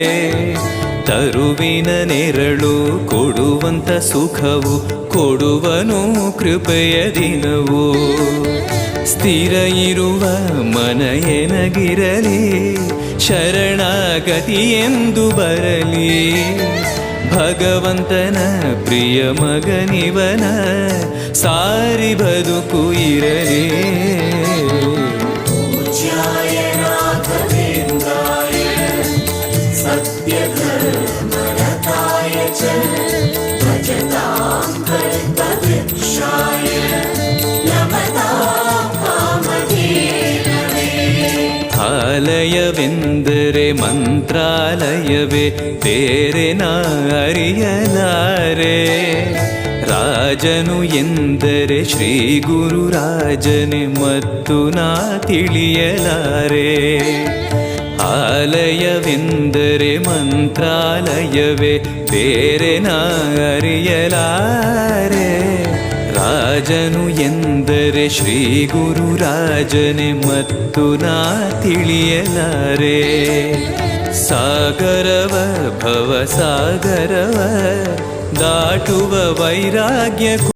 ತರುವಿನ ನೆರಳು ಕೊಡುವಂತ ಸುಖವು ಕೊಡುವನು ಕೃಪೆಯ ದಿನವು. ಸ್ಥಿರ ಇರುವ ಮನ ಎನಗಿರಲಿ, ಶರಣಾಗತಿ ಎಂದು ಬರಲಿ. ಭಗವಂತನ ಪ್ರಿಯ ಮಗನಿವನ ಸಾರಿ ಬದುಕು ಇರಲಿ. ಆಲಯವೆಂದರೆ ಮಂತ್ರಾಲಯವೇ, ಬೇರೆ ನಾ ಅರಿಯಲಾರೆ. ರಾಜನು ಎಂದರೆ ಶ್ರೀ ಗುರು ರಾಜನೇ ಮತ್ತು ನಾ ತಿಳಿಯಲಾರೆ. ಆಲಯವೆಂದರೆ ಮಂತ್ರಾಲಯವೇ, ಬೇರೆ ನಾ ಅರಿಯಲಾರೆ. ರಾಜನು ಎಂದರೆ ಶ್ರೀ ಗುರು ರಾಜನೇ ಮತ್ತು ನಾ ತಿಳಿಯಲಾರೆ. ಸಾಗರವ ಭವ ಸಾಗರವ ದಾಟುವ ವೈರಾಗ್ಯ